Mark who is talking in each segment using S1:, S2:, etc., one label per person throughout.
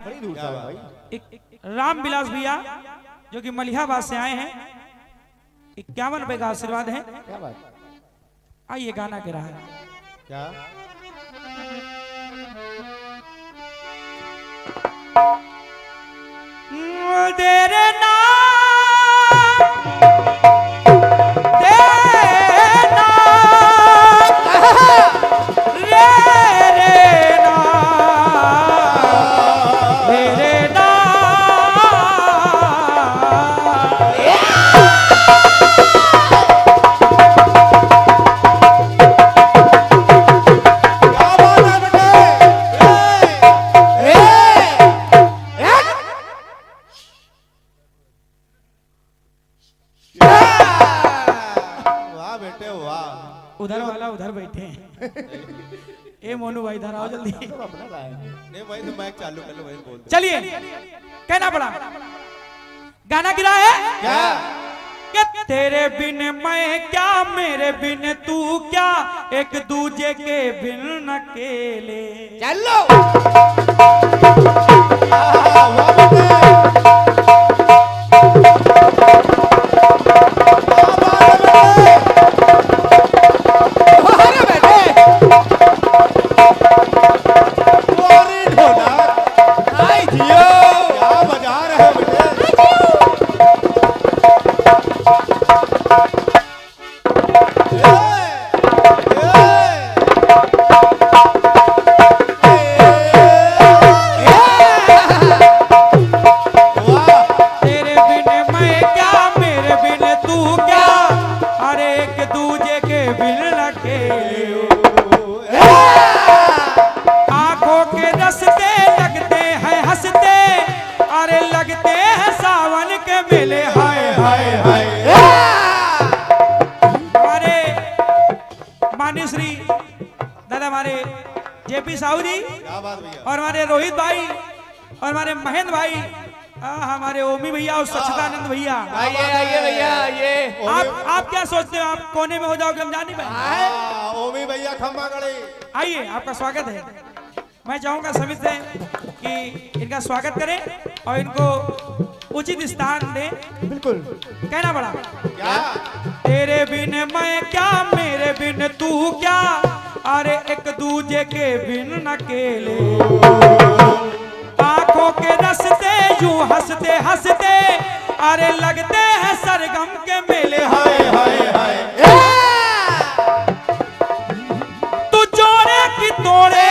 S1: बड़ी दूर से भाई।
S2: राम विलास भैया जो कि मलिहाबाद से आए हैं, 51 रुपए का आशीर्वाद है।
S1: क्या बात?
S2: आइए गाना के रहा है
S1: क्या?
S2: तेरे नाम उधर वाला उधर बैठे हैं। ए मोनू भाई इधर आओ जल्दी।
S1: नहीं भाई तो माइक चालू कर लो भाई, बोल दो।
S2: चलिए कहना पड़ा गाना गिरा है
S1: क्या?
S2: कि तेरे बिन मैं क्या, मेरे बिन तू क्या, एक दूजे के बिन अकेले।
S1: चलो
S2: श्री दादा हमारे जेपी साहू जी और हमारे रोहित भाई और हमारे महेंद्र भाई, हमारे ओमी भैया और सच्चिदानंद भैया।
S3: आइए आइए भैया आइए।
S2: आप क्या सोचते हो, आप कोने में हो जाओगे हम जानी भाई?
S1: ओमी भैया खम्मा गड़े।
S2: आइए आपका स्वागत है। मैं चाहूंगा सभी से कि इनका स्वागत करें और इनको उचित स्थान दें।
S1: बिल्कुल।
S2: कहना पड़ा
S1: क्या?
S2: तेरे बिन मैं क्या, मेरे बिन तू क्या, अरे एक दूजे के बिन अकेले। आंखों के रस्ते यूं हंसते हंसते, अरे लगते हैं सरगम के मेले। हाय हाय हाय तू जोड़े की तोड़े,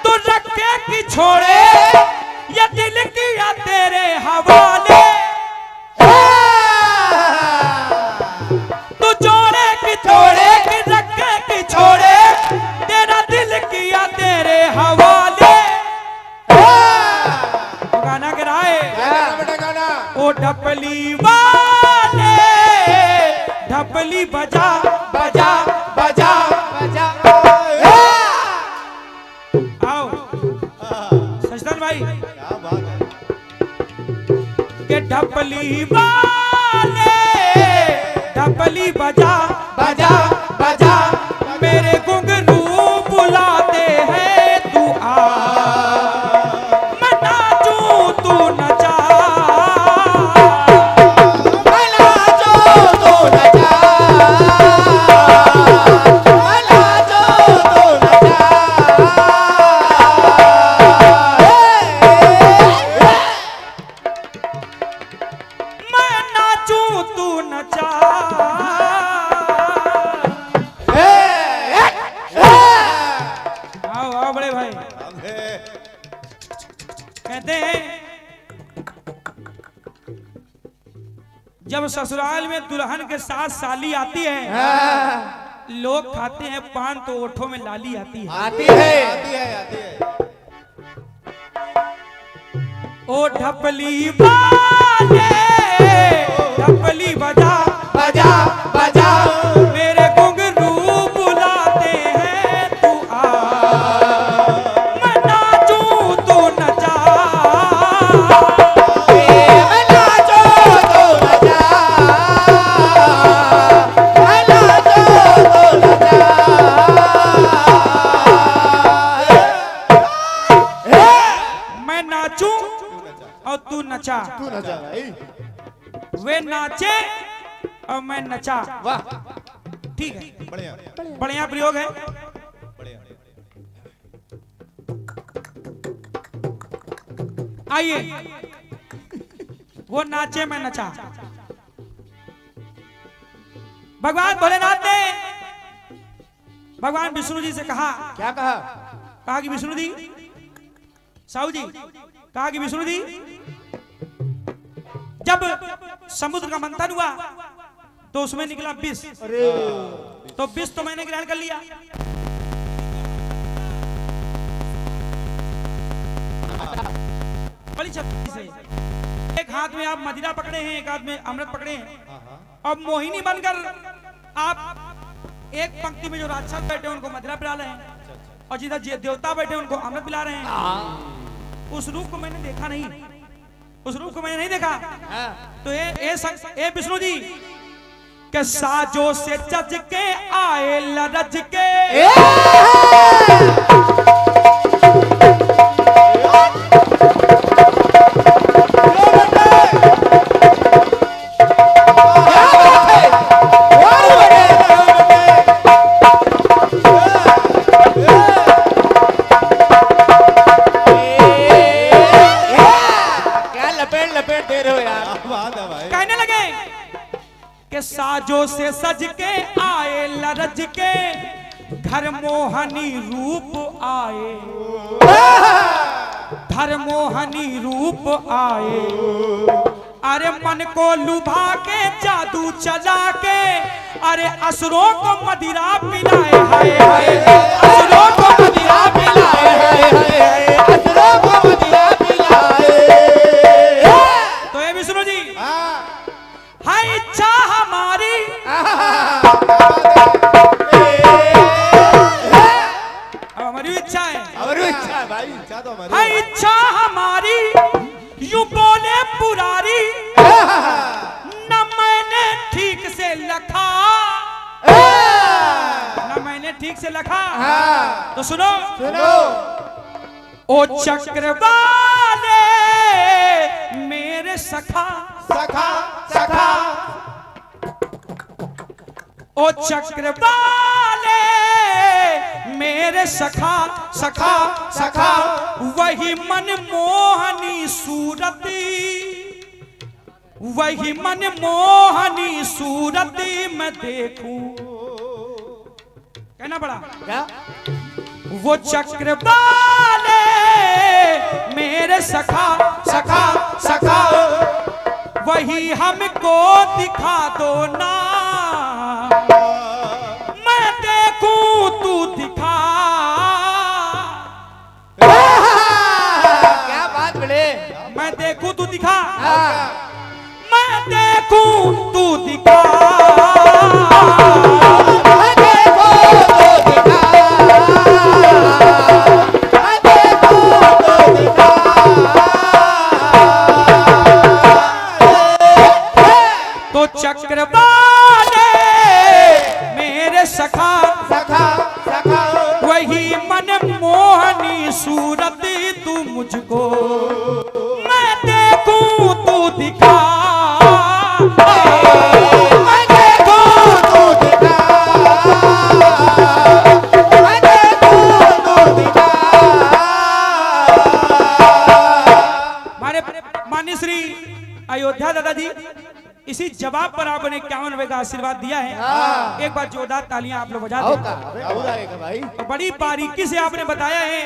S2: तू रखे की छोड़े, ये दिल किया तेरे हवाले। तू जोड़े की तोड़े, की रखे की छोड़े, तेरा दिल किया तेरे हवाले। गाना गिराए ओ ढपली वाले, ढपली बजा बजा बजा बजा। आओ सचदान भाई,
S1: क्या बात है?
S2: के ढपली वाले, ढपली बजा बजा बजा, मेरे घुंघरू बुलाते हैं तू आ, मैं नाचूं तू नचा,
S3: मैं नाचूं तू नचा, मैं नाचूं तू नचा।
S2: मैं नाचूं तू नचा। आओ आओ बड़े भाई। कहते हैं जब ससुराल में दुल्हन के साथ साली आती है, लोग खाते हैं पान तो ओठों में लाली आती है।
S3: आती है
S1: आती है आती है।
S2: ओ ढपली वाले, ढपली बजा
S3: बजा बजा,
S2: मेरे घुंघरू बुलाते हैं तू आ, मैं नाचूं तू नचा,
S3: मैं नाचूं तू नचा, मैं नाचूं तू नचा।
S2: मैं नाचूं नाचूं और तू नचा।
S3: तू नचा भाई।
S2: वे नाचे और मैं नचा।
S3: वाह
S2: ठीक है,
S1: बढ़िया
S2: बढ़िया प्रयोग है।
S1: बढ़िया।
S2: आइए, वो नाचे मैं नचा। भगवान भोलेनाथ ने भगवान विष्णु जी से कहा,
S3: क्या कहा?
S2: कहा कि विष्णु जी, साहू जी, कहा कि विष्णु जी, जब समुद्र का मंथन हुआ तो उसमें निकला विष।
S3: अरे
S2: तो विष तो मैंने ग्रहण कर लिया। बड़ी शक्ति से एक हाथ में आप मदिरा पकड़े हैं, एक हाथ में अमृत पकड़े हैं। अब मोहिनी बनकर आप एक पंक्ति में जो राक्षस बैठे उनको मदिरा पिला रहे हैं और जिधर देवता बैठे उनको अमृत पिला रहे हैं। उस रूप को मैंने देखा नहीं, उस रूप को मैंने नहीं देखा। तो ये विष्णु जी के साजो से जज के आए लरज के, साजो से सज के आए लरज के, घर मोहनी रूप आए, घर मोहनी रूप आए। अरे मन को लुभा के जादू चला के, अरे असुरों को मदिरा पिलाए, हाय हाय असुरों को मदिरा पिलाए, हाय हाय असुरों को मदिरा पिलाए। तो ये विष्णु जी, हाय इच्छा हमारी, हमारी इच्छा है,
S3: हमारी इच्छा है भाई,
S1: इच्छा तो हमारी।
S2: हाय इच्छा हमारी, यूं बोले पुरारी, न मैंने ठीक से लखा, न मैंने ठीक से लखा। तो सुनो
S3: सुनो।
S2: ओ चक्र वाले मेरे सखा,
S3: सखा सखा,
S2: ओ चक्र वाले मेरे सखा, सखा सखा, वही मन मोहनी सूरती, वही मन मोहनी सूरती मैं देखूं। कहना पड़ा
S3: क्या?
S2: वो चक्र वाले मेरे सखा, सखा सखा, वही हमको दिखा दो ना, मैं देखूं तू दिखा।
S3: क्या बात बड़े,
S2: मैं देखूं तू दिखा, मैं देखूं तू दिखा। तो चक्र वाले मेरे सखा,
S3: सखा सखा,
S2: वही मन मोहनी सूरत तू मुझको, मैं देखूं तू दिखा,
S3: मैं देखूं तू दिखा, मैं देखूं तू दिखा।
S2: हमारे माननीय श्री अयोध्या दादाजी, इसी जवाब पर आपने 51 रुपए का आशीर्वाद दिया है। एक बार जोरदार तालियां आप लोग बजा दें।
S3: भाई
S2: तो बड़ी बारीकी से आपने बताया है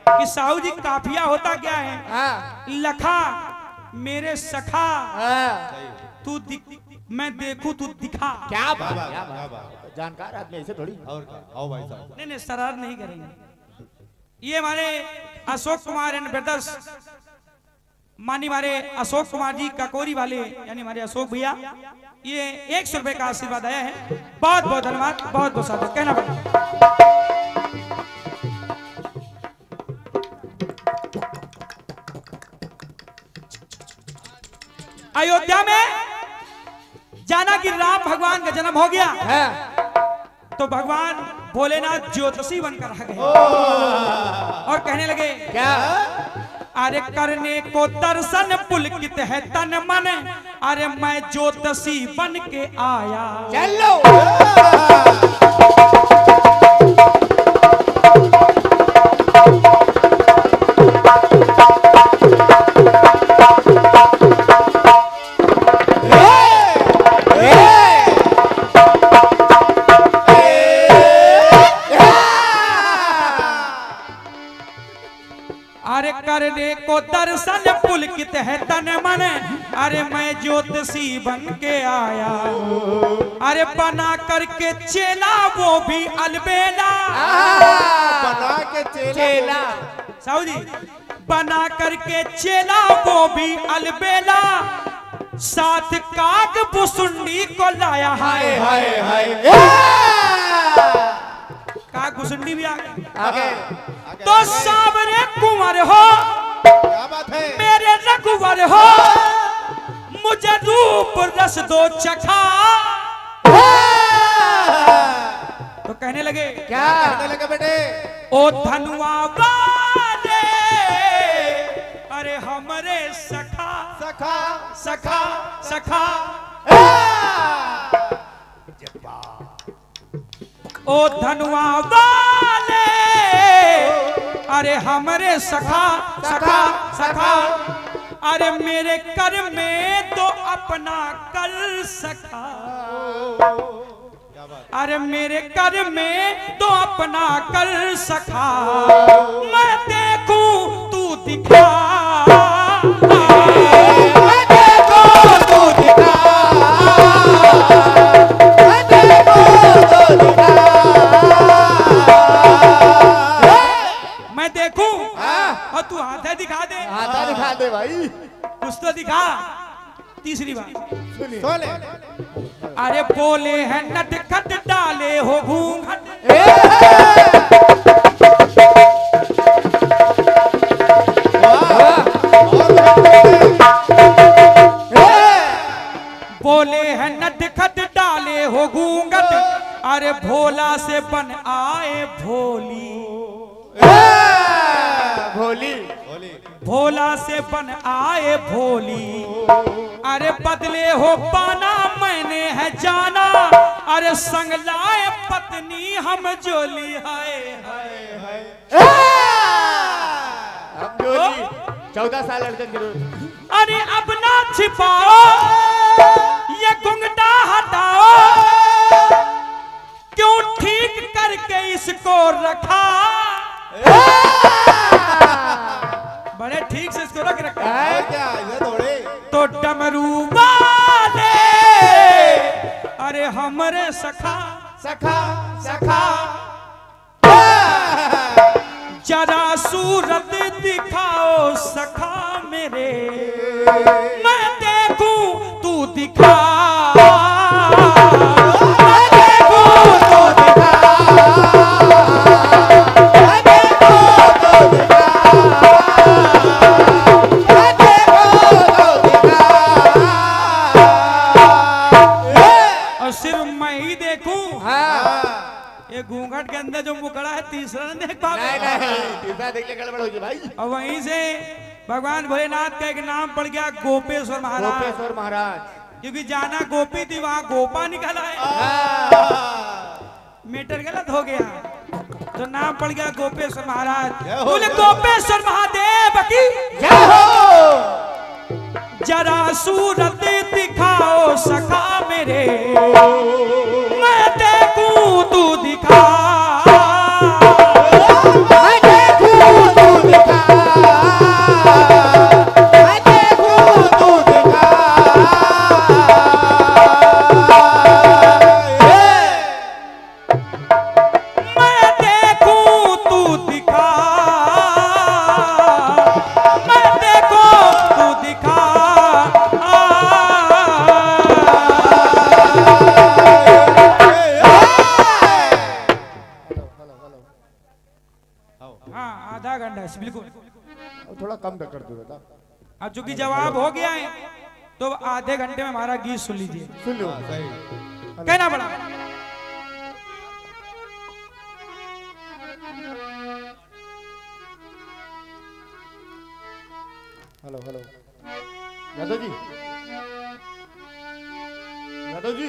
S2: कि साहू जी काफिया होता क्या है। लखा मेरे सखा, तू मैं देखूं तू दिखा।
S3: क्या बात,
S1: क्या
S3: क्या
S1: बात,
S3: बात, जानकार आदमी ऐसे थोड़ी।
S1: और क्या? आओ भाई साहब।
S2: नहीं नहीं, शरारत नहीं करेंगे। ये हमारे अशोक कुमार एंड ब्रदर्स, मानी हमारे अशोक कुमार जी काकोरी वाले, यानी हमारे अशोक भैया, ये 100 रुपए का आशीर्वाद आया है। बहुत बहुत धन्यवाद, बहुत बहुत साधु। कहना पड़ा अयोध्या में जाना कि राम भगवान का जन्म हो गया, तो भगवान भोलेनाथ ज्योतिषी बनकर आ गए और कहने लगे,
S3: क्या?
S2: अरे करने को दर्शन पुलकित है तन मन, अरे मैं ज्योतिषी बन के आया।
S3: चलो
S2: अरे करने को दर्शन पुलकित है तन मन, अरे मैं ज्योतिषी बन के आया। अरे बना करके चेला वो भी अलबेला,
S3: बना के चेला
S2: साहू जी बना करके चेला वो भी अलबेला, साथ काग बुसुंडी को लाया।
S3: हाय हाय हाय
S2: काग बुसुंडी भी आ गए।
S3: आगे
S2: तो सावरे कुंवर हो
S1: क्या बात है?
S2: मेरे रघुवर हो, मुझे रूप रस दो चखा। तो कहने लगे
S3: क्या
S1: कहने लगे बेटे?
S2: ओ धनुआ वाले, अरे हमरे सखा
S1: सखा
S2: सखा सखा। ओ धनुआ वाले, अरे हमरे सखा सखा सखा। अरे मेरे कर में तो अपना कर सखा,
S1: क्या बात?
S2: अरे मेरे कर में तो अपना कर सखा। मैं देखूं तू दिखा,
S3: मैं देखो तू दिखा, मैं देखो तू दिखा।
S2: मैं देखूं
S3: हाँ।
S2: और तू हाथ है दिखा दे।
S3: हाथा दिखा दे भाई।
S2: कुछ तो दिखा। तीसरी बात,
S3: सुनिए
S1: सोले
S2: अरे बोले हैं नटखट डाले हो घूंघट, बोले हैं नटखट डाले हो घूंघट, अरे भोला से बन आए भोली।
S3: भोली
S1: बोली
S2: भोला से बन आए भोली, अरे बदले हो पाना मैंने है जाना, अरे संग लाए पत्नी हम जोली। हाय हाय हाय।
S3: हम जोली 14 साल अर्जन जरूर।
S2: अरे अब ना छिपाओ ये घुंघटा हटाओ, क्यों ठीक करके इसको रखा। बड़े ठीक से इसको रखा।
S1: और क्या ये थोड़े?
S2: तो डमरू वाले, अरे हमरे सखा
S3: सखा
S2: सखा। जरा सूरत दिखाओ सखा मेरे, मैं देखूं तू दिखा। मैं देखूं तू दिखा,
S3: मैं देखो तू दिखा, मैं देखो तू दिखा।
S2: और सिर्फ मैं ही देखूं।
S3: हाँ
S2: ये घूंघट के अंदर जो मुकड़ा है तीसरा न देख
S3: नहीं
S2: पावे।
S3: नहीं तीसरा देख ले गड़बड़ हो गई भाई।
S2: और वहीं से भगवान भोलेनाथ का एक नाम पड़ गया गोपेश्वर महाराज,
S3: गोपेश्वर महाराज।
S2: क्योंकि जाना गोपी थी वहां गोपा निकला है। मीटर गलत हो गया तो नाम पड़ गया गोपेश्वर महाराज।
S1: जय हो,
S2: बोले
S1: जय हो।
S2: गोपेश्वर महादेव की
S3: जय हो।
S2: जरा सूरत दिखाओ सखा मेरे, मैं देखूं तू दिखा।
S3: मैं देखूं तू दिखा, मैं देखूं तू दिखा।
S2: मैं देखूं तू दिखा, मैं देखूं तू दिखा। हाँ आधा घंटा है, बिल्कुल।
S3: थोड़ा कम कर दो बेटा।
S2: अब चूंकि जवाब हो गया है तो आधे घंटे में हमारा गीत सुन लीजिए।
S3: सुन लो।
S1: सही
S2: कहना पड़ा
S3: हेलो हेलो यादव जी, यादव जी।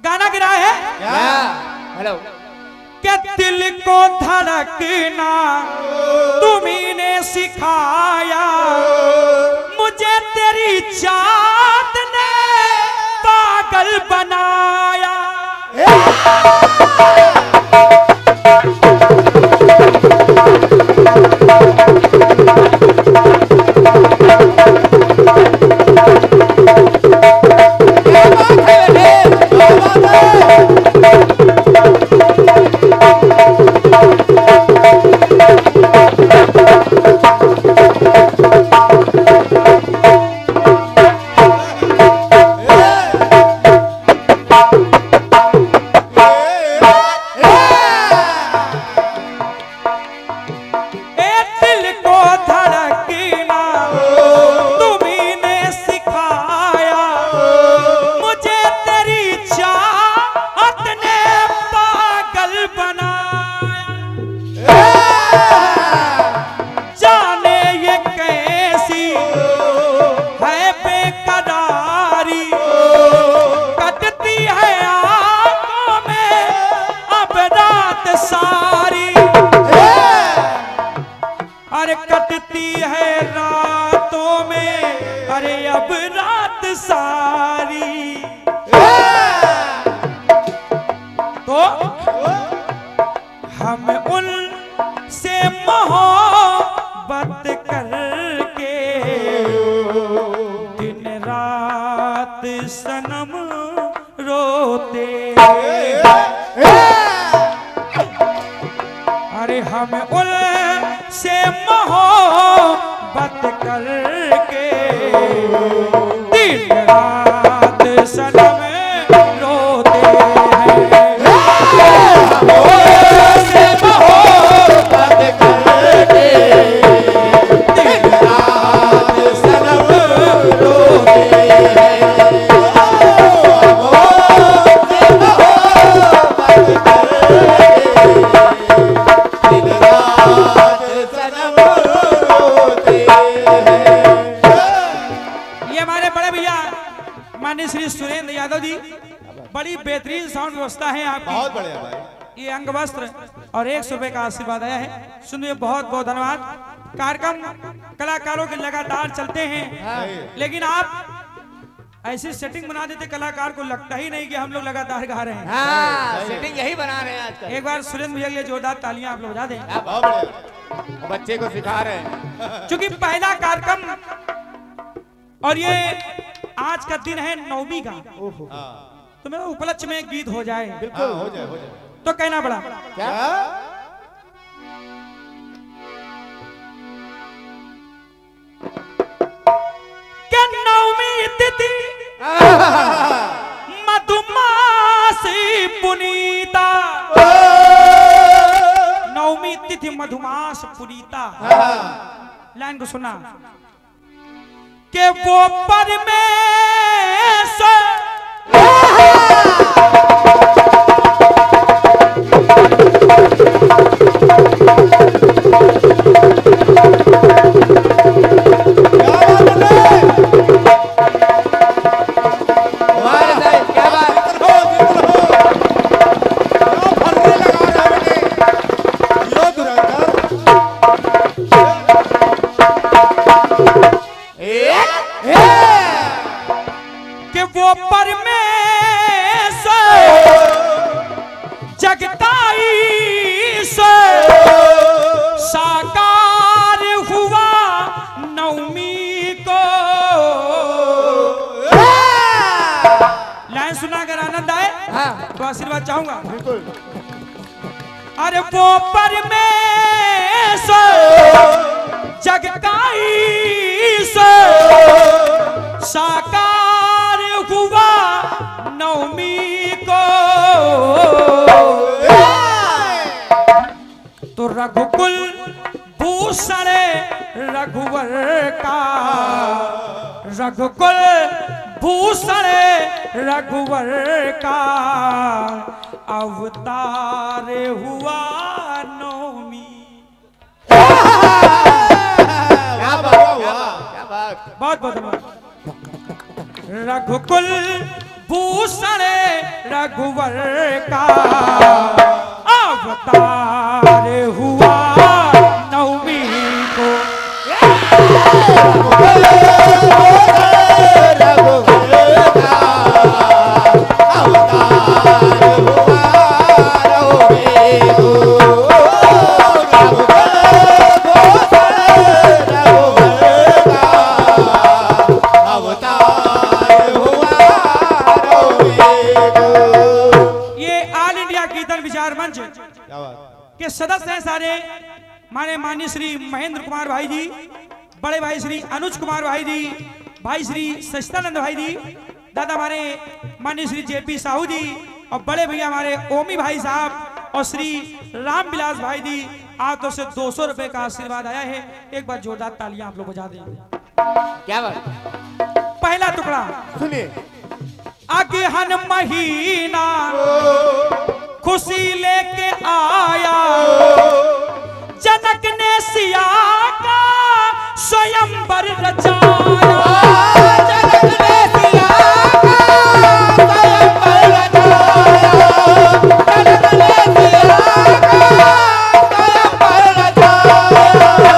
S2: गाना गिरा है
S1: क्या
S3: हेलो।
S2: कि दिल को धड़कना तुम्ही ने सिखाया, मुझे तेरी चाहत ने पागल बनाया। अरे कटती है रातों में, अरे अब रात सारी। तो हम उन से मोहब्बत करके दिन रात सनम रोते। अरे हम उन से मोहब्बत करके दिन रात सनम रोते हैं।
S3: से मोहब्बत करके दिन रात सनम रोते हैं।
S2: माननीय श्री सुरेंद्र यादव जी, बड़ी बेहतरीन साउंड व्यवस्था है आपकी।
S1: बहुत बढ़िया भाई।
S2: ये अंग वस्त्र और 100 रुपए का आशीर्वाद आया है। सुनिए, बहुत बहुत धन्यवाद। कार्यक्रम कलाकारों के लगातार चलते हैं, लेकिन आप ऐसी सेटिंग बना देते कलाकार को लगता ही नहीं कि हम लोग लगातार गा रहे हैं।
S3: हाँ, सेटिंग यही बना रहे हैं आजकल।
S2: एक बार सुरेंद्र भैया के लिए जोरदार तालियां आप लोग बजा दें।
S1: बहुत बढ़िया।
S3: बच्चे को सिखा रहे हैं।
S2: क्योंकि पहला कार्यक्रम और ये आज का दिन है नवमी का, तो मेरे उपलक्ष्य में गीत हो जाए।
S1: बिल्कुल हो जाए, हो जाए।
S2: तो कहना पड़ा
S3: क्या?
S2: क्या नवमी तिथि मधुमासी पुनीता, नवमी तिथि मधुमास पुनीता। लाइन को सुना कि वो परमेश्वर कि वो परमेश्वर जगताई से साकार हुआ नवमी को। लाइन सुना कर आनंद आए तो आशीर्वाद चाहूंगा।
S3: बिल्कुल।
S2: अरे वो परमेश्वर जगताई से साकार हुआ नवमी को। तो रघुकुल भूषण रघुवर का, रघुकुल भूषण रघुवर का अवतार हुआ नवमी। बहुत बहुत धन्यवाद। रघुकुल भूषण रघुवर का अवतार हुआ नवमी को। के सदस्य हैं सारे हमारे माननीय श्री महेंद्र कुमार भाई जी, बड़े भाई श्री अनुज कुमार भाई जी, भाई श्री सचिदानंद भाई जी, दादा हमारे माननीय श्री जेपी साहू जी, और बड़े भैया हमारे ओमी भाई साहब और श्री रामविलास भाई जी। आप तो से 200 रुपए का आशीर्वाद आया है। एक बार जोरदार तालियां आप लोग बजा दें।
S3: क्या बात।
S2: पहला टुकड़ा
S3: सुनिए।
S2: अगहन महीना खुशी लेके आया, जनक ने सिया का स्वयंवर रचाया। जनक ने सिया का स्वयंवर रचाया। जनक ने सिया का स्वयंवर रचाया।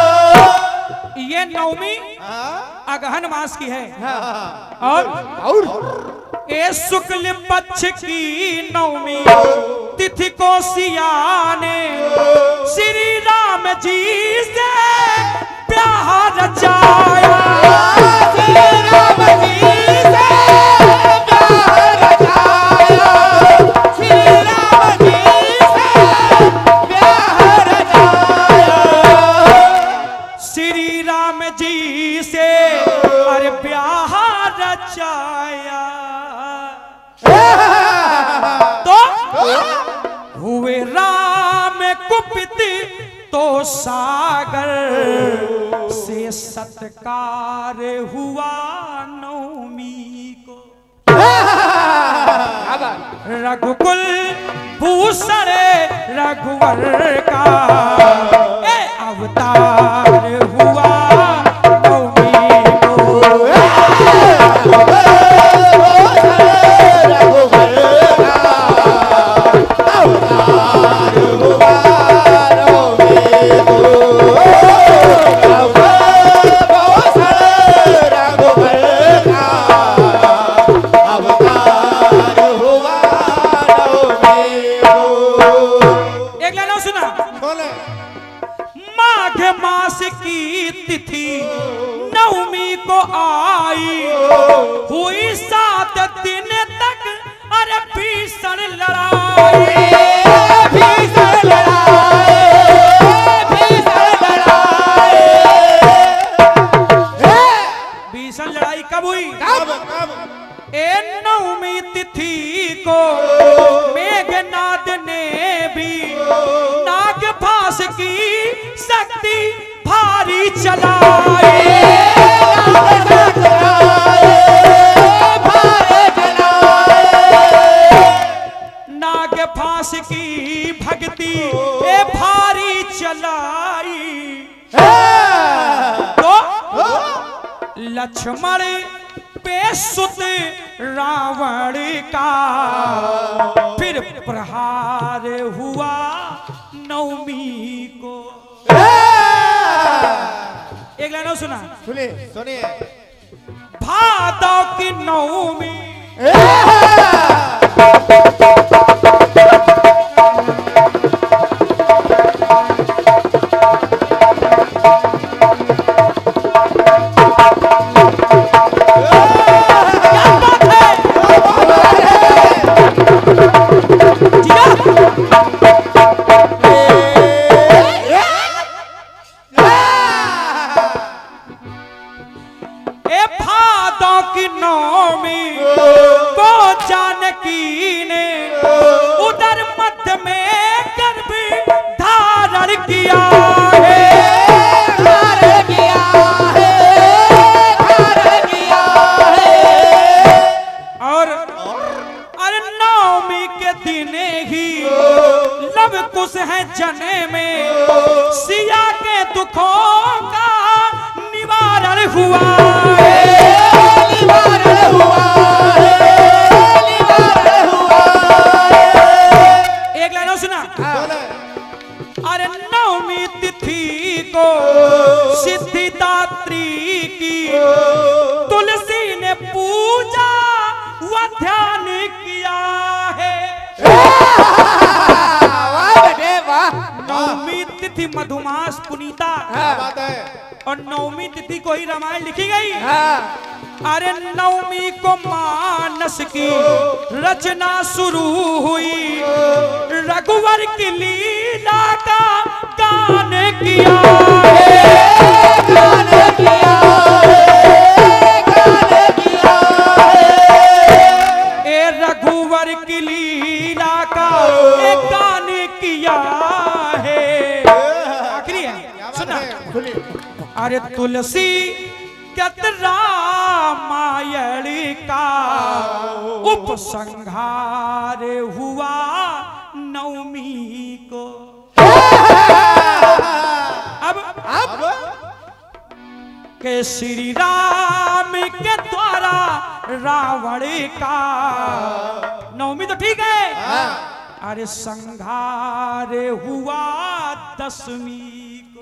S2: ये नवमी अगहन मास की है। और ए शुक्ल पक्ष की नवमी तिथि को सिया ने श्री राम जी से ब्याह रचाया। श्री राम जी से ब्याह रचाया। श्री राम जी से ब्याह रचाया। श्री राम जी से अरे ब्याह रचाया। तो हुए राम कुपित तो सागर से सत्कार हुआ नवमी को। रघुकुल भूषण रघुवर का अवतार हुआ नवमी को। माघ की तिथि नवमी को आई, हुई 7 दिन तक अरे भीषण लड़ाई। भीषण लड़ाई। भीषण लड़ाई। भीषण लड़ाई कब हुई? ए नवमी तिथि को मेघनाद ने भी नागपाश की शक्ति भारी चलाई। नागपाश की भक्ति ए भारी चलाई। तो लक्ष्मण पे सुत रावण का फिर प्रहार हुआ नवमी को। एक लाइन और सुना।
S1: सुनिए सुनिए।
S2: भादव की नवमी है जने में सिया के दुखों का निवारण हुआ। नवमी तिथि को सिद्धिदात्री की तुलसी ने पूजा व ध्यान किया है।
S3: वाह बेटे वाह।
S2: नवमी तिथि मधुमास पुनीता
S1: क्या बात है।
S2: और नवमी तिथि को ही रामायण लिखी गई।
S3: हाँ।
S2: अरे नवमी को मानस की रचना शुरू हुई, रघुवर की लीला का गान किया है।
S3: गान किया है, गान किया है।
S2: ए रघुवर की लीला का एक गान किया है। आखिरी है सुना। अरे तुलसी रामायण का उपसंहार हुआ नवमी को। अब के श्री राम के द्वारा रावण का नवमी तो ठीक है, अरे संहार हुआ दशमी को।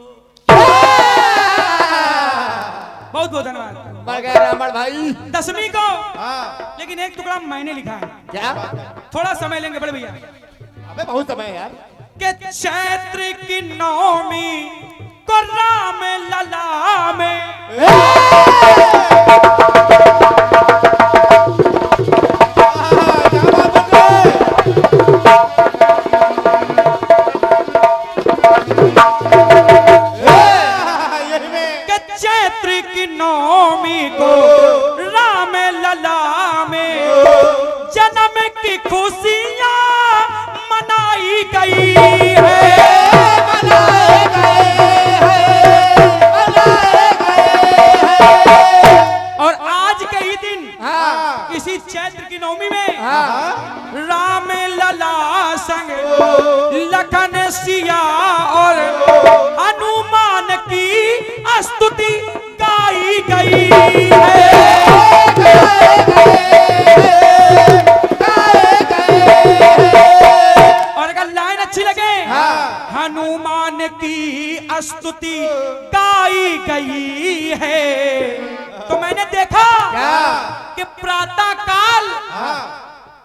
S2: बहुत बहुत धन्यवाद।
S3: मर गया रावण भाई।
S2: दशमी को।
S1: हाँ।
S2: लेकिन एक टुकड़ा मैंने लिखा है।
S3: क्या?
S2: थोड़ा समय लेंगे बड़े भैया।
S3: अबे बहुत समय है यार।
S2: के चैत्र की नवमी को राम लला में नवमी को राम लला में जन्म की खुशियां मनाई गई है।
S3: मनाए गए हैं, मनाए गए हैं।
S2: और आज के ही दिन
S3: हाँ।
S2: इसी चैत्र की नवमी में
S3: हाँ।
S2: राम लला संग लखन सिया और हनुमान की स्तुति गाई गई है। और अगर लाइन अच्छी लगे, हनुमान की स्तुति गाई गई है। तो मैंने देखा कि प्रातः काल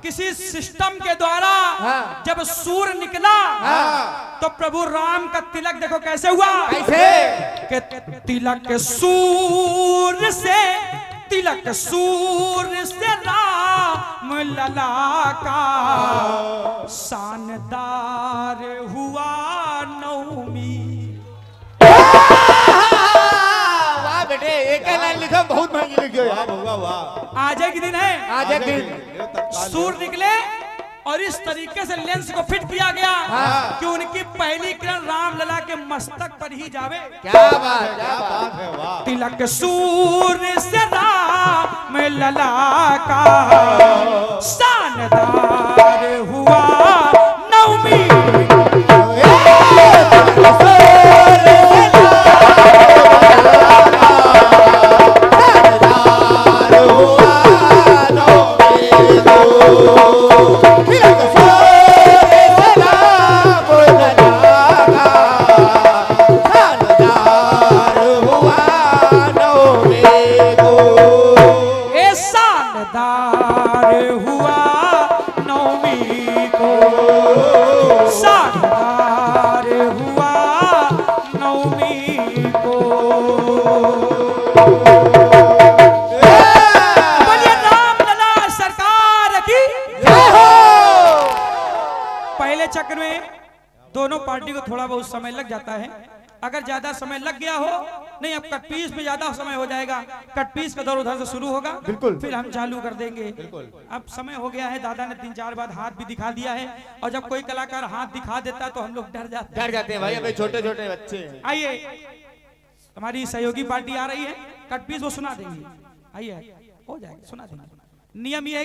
S2: किसी सिस्टम के द्वारा जब सूर्य निकला तो प्रभु राम का तिलक देखो कैसे हुआ।
S3: कैसे?
S2: कि तिलक सूर्य से, तिलक सूर्य से राम लला का शानदार हुआ नवमी।
S3: वाह बेटे, एक लाइन लिखो, बहुत महंगी लिखी हो
S1: वाह
S3: यार।
S1: वाह वाह।
S2: आज एक दिन है,
S3: आज एक दिन
S2: सूर्य निकले और इस तरीके से लेंस को फिट किया गया कि उनकी पहली किरण राम लला के मस्तक पर ही जावे।
S3: क्या बात,
S1: क्या बात है। वाह।
S2: तिलक सूर्य से राम लला का शानदार हुआ नवमी। चक्र में दोनों पार्टी को थोड़ा बहुत समय लग जाता है। अगर ज्यादा समय लग गया हो, नहीं अब कट पीस में ज्यादा समय हो जाएगा, कट पीस का दौर उधर से शुरू होगा,
S3: बिल्कुल,
S2: फिर हम चालू कर देंगे।
S1: बिल्कुल।
S2: अब समय हो गया है, दादा ने 3-4 बार हाथ भी दिखा दिया है, और जब कोई कलाकार हाथ दिखा देता है तो हम लोग डर जाते
S3: हैं भाई, अभी छोटे छोटे बच्चे हैं।
S2: आइए, हमारी सहयोगी पार्टी आ रही है, कट पीस वो सुना देंगे। आइए, हो जाएगा, सुना देंगे। नियम ये है